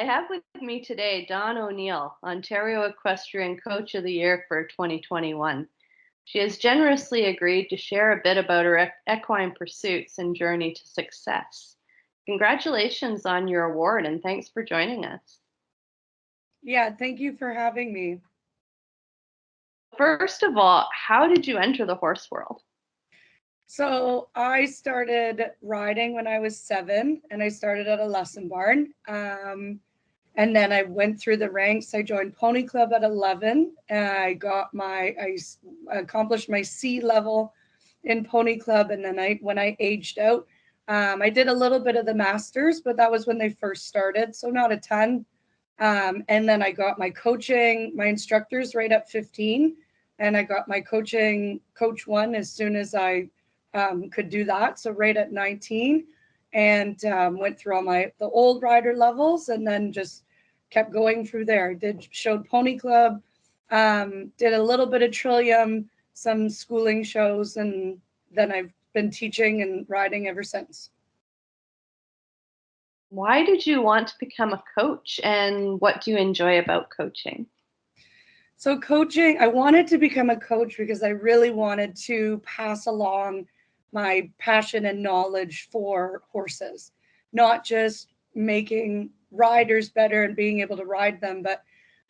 I have with me today Dawn O'Neill, Ontario Equestrian Coach of the Year for 2021. She has generously agreed to share a bit about her equine pursuits and journey to success. Congratulations on your award and thanks for joining us. Yeah, thank you for having me. First of all, how did you enter the horse world? So I started riding when I was 7, and I started at a lesson barn. And then I went through the ranks. I joined Pony Club at 11. And I accomplished my C level in Pony Club. And then when I aged out, I did a little bit of the masters, but that was when they first started, so not a ton. And then I got my instructors right at 15, and I got my coach 1 as soon as I could do that. So right at 19, and went through all the old rider levels, and then just kept going through there. Showed Pony Club, did a little bit of Trillium, some schooling shows, and then I've been teaching and riding ever since. Why did you want to become a coach and what do you enjoy about coaching? So coaching, I wanted to become a coach because I really wanted to pass along my passion and knowledge for horses, not just making riders better and being able to ride them, but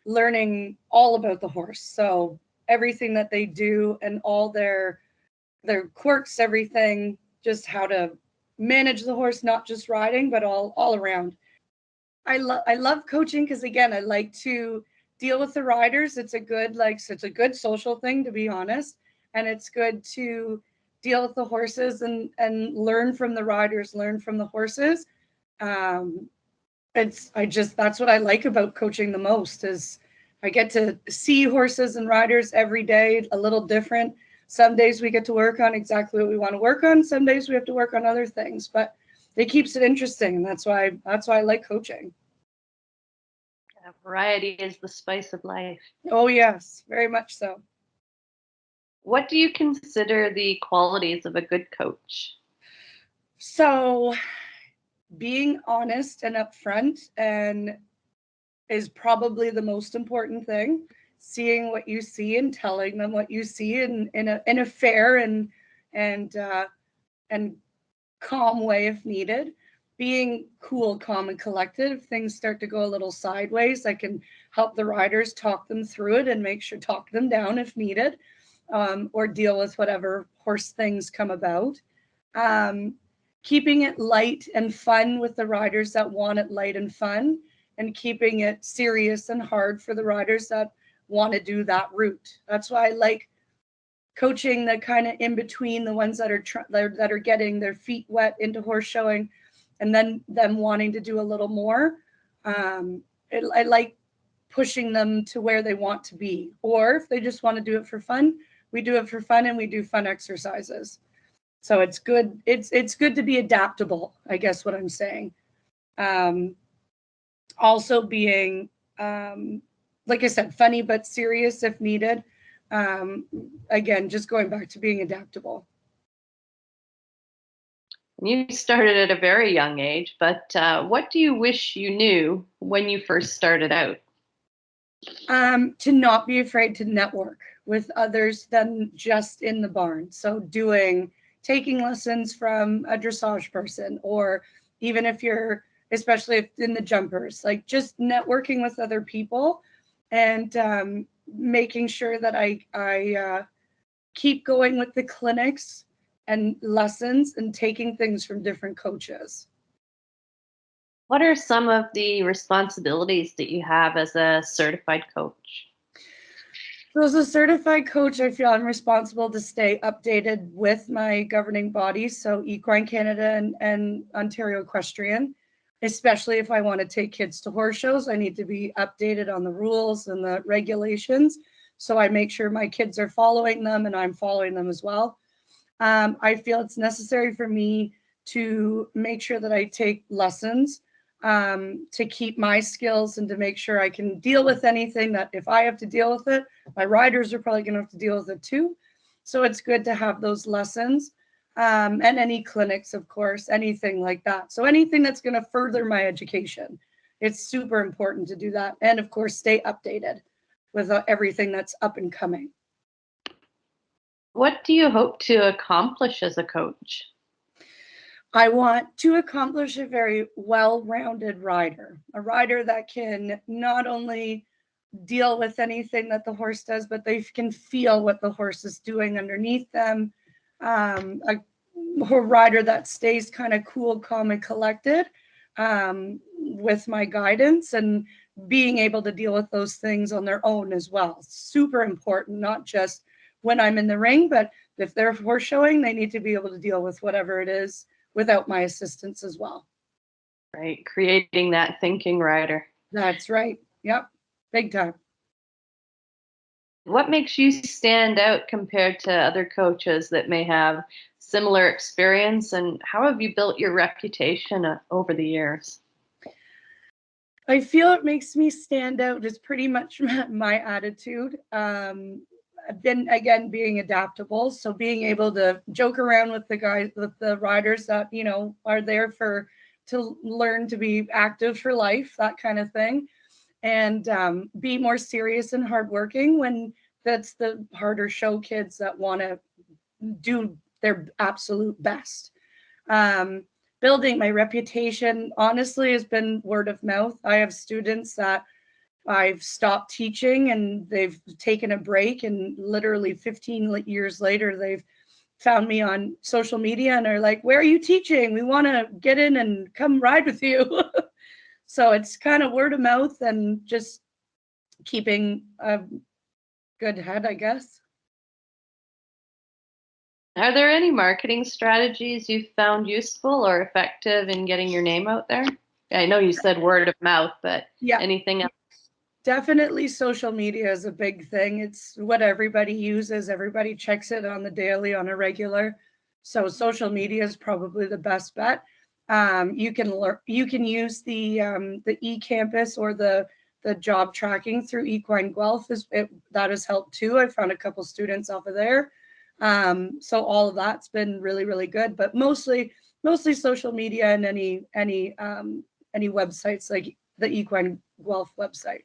learning all about the horse. So everything that they do and all their quirks, everything, just how to manage the horse, not just riding, but all around. I love coaching because, again, I like to deal with the riders. It's a good social thing, to be honest, and it's good to deal with the horses and learn from the riders, learn from the horses. Um, that's what I like about coaching the most is I get to see horses and riders every day, a little different. Some days we get to work on exactly what we want to work on. Some days we have to work on other things, but it keeps it interesting, and that's why I like coaching. Variety is the spice of life. Oh yes, very much so. What do you consider the qualities of a good coach? So being honest and upfront and is probably the most important thing. Seeing what you see and telling them what you see in a fair and and calm way if needed. Being cool, calm, and collected. If things start to go a little sideways, I can help the riders talk them through it and talk them down if needed, or deal with whatever horse things come about. Um, Keeping it light and fun with the riders that want it light and fun, and keeping it serious and hard for the riders that want to do that route. That's why I like coaching the kind of in between, the ones that are getting their feet wet into horse showing, and then them wanting to do a little more. I like pushing them to where they want to be, or if they just want to do it for fun, we do it for fun and we do fun exercises. So it's good. It's good to be adaptable, I guess what I'm saying. Um, Also being, like I said, funny but serious if needed. Um, Again, just going back to being adaptable. You started at a very young age, but what do you wish you knew when you first started out? To not be afraid to network with others than just in the barn. So taking lessons from a dressage person, or even if you're, especially if in the jumpers, like just networking with other people, and making sure that I keep going with the clinics and lessons and taking things from different coaches. What are some of the responsibilities that you have as a certified coach? So as a certified coach, I feel I'm responsible to stay updated with my governing bodies, so Equine Canada and Ontario Equestrian, especially if I want to take kids to horse shows. I need to be updated on the rules and the regulations, so I make sure my kids are following them and I'm following them as well. I feel it's necessary for me to make sure that I take lessons, to keep my skills and to make sure I can deal with anything that if I have to deal with it, my riders are probably going to have to deal with it too. So it's good to have those lessons, and any clinics, of course, anything like that. So anything that's going to further my education. it's super important to do that. And of course, stay updated with everything that's up and coming. What do you hope to accomplish as a coach? I want to accomplish a very well-rounded rider, a rider that can not only deal with anything that the horse does, but they can feel what the horse is doing underneath them. A rider that stays kind of cool, calm, and collected with my guidance, and being able to deal with those things on their own as well. Super important, not just when I'm in the ring, but if they're horse showing, they need to be able to deal with whatever it is without my assistance as well. Right, creating that thinking rider. That's right. Yep, big time. What makes you stand out compared to other coaches that may have similar experience, and how have you built your reputation over the years? I feel it makes me stand out is pretty much my attitude. I've been, again, being adaptable, so being able to joke around with the guys, with the riders that are there to learn to be active for life, that kind of thing, and be more serious and hardworking when that's the harder show kids that want to do their absolute best. Building my reputation, honestly, has been word of mouth. I have students that I've stopped teaching and they've taken a break, and literally 15 years later, they've found me on social media and are like, "Where are you teaching? We want to get in and come ride with you." So it's kind of word of mouth and just keeping a good head, I guess. Are there any marketing strategies you've found useful or effective in getting your name out there? I know you said word of mouth, but Yeah, anything else? definitely social media is a big thing. It's what everybody uses. Everybody checks it on the daily, on a regular. So social media is probably the best bet. You can use the eCampus or the job tracking through Equine Guelph. That has helped too. I found a couple students off of there. So all of that's been really, really good. But mostly social media and any websites like the Equine Guelph website.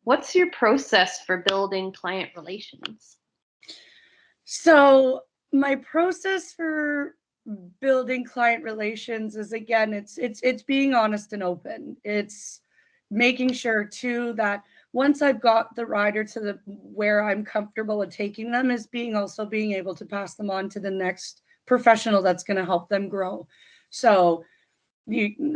What's your process for building client relations? So my process for building client relations is, again, it's being honest and open. It's making sure too that once I've got the rider to the where I'm comfortable with taking them, is being able to pass them on to the next professional that's going to help them grow. So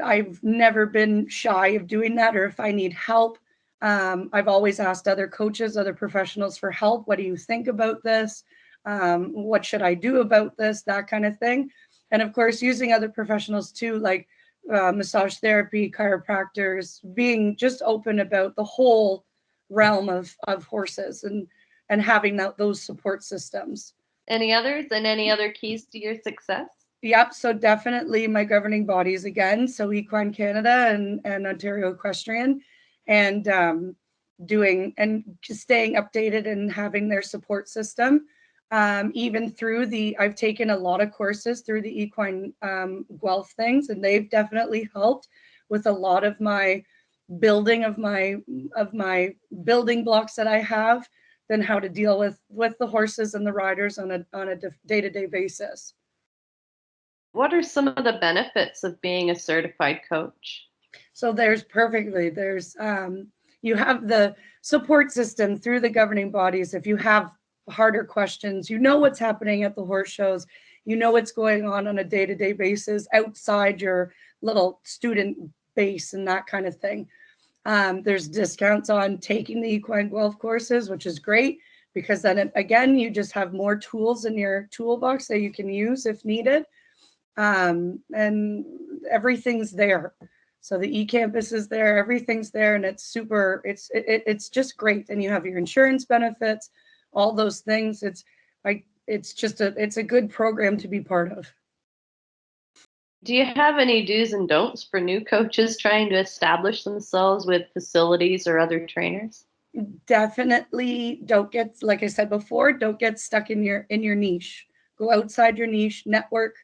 I've never been shy of doing that, or if I need help, I've always asked other coaches, other professionals for help. What do you think about this? What should I do about this? That kind of thing. And of course, using other professionals too, like massage therapy, chiropractors, being just open about the whole realm of horses, and having those support systems. Any others and any other keys to your success? Yep. So definitely my governing bodies again. So Equine Canada and Ontario Equestrian, and doing and just staying updated and having their support system. Even through I've taken a lot of courses through the Equine Guelph things, and they've definitely helped with a lot of my building of my building blocks that I have, then how to deal with the horses and the riders on a day-to-day basis. What are some of the benefits of being a certified coach? So there's you have the support system through the governing bodies. If you have harder questions, you know what's happening at the horse shows, you know what's going on a day-to-day basis outside your little student base and that kind of thing. There's discounts on taking the Equine Guelph courses, which is great, because then again, you just have more tools in your toolbox that you can use if needed. And everything's there. So the eCampus is there, everything's there, and it's just great. And you have your insurance benefits, all those things. It's a good program to be part of. Do you have any do's and don'ts for new coaches trying to establish themselves with facilities or other trainers? Definitely don't get, like I said before, don't get stuck in your niche. Go outside your niche, network,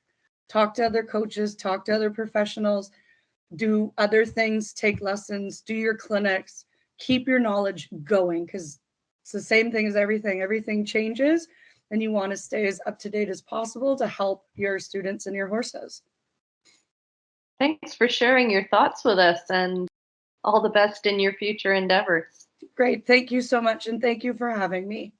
talk to other coaches, talk to other professionals. do other things, take lessons, do your clinics, keep your knowledge going, because it's the same thing as everything. Everything changes, and you want to stay as up to date as possible to help your students and your horses. Thanks for sharing your thoughts with us, and all the best in your future endeavors. Great. Thank you so much, and thank you for having me.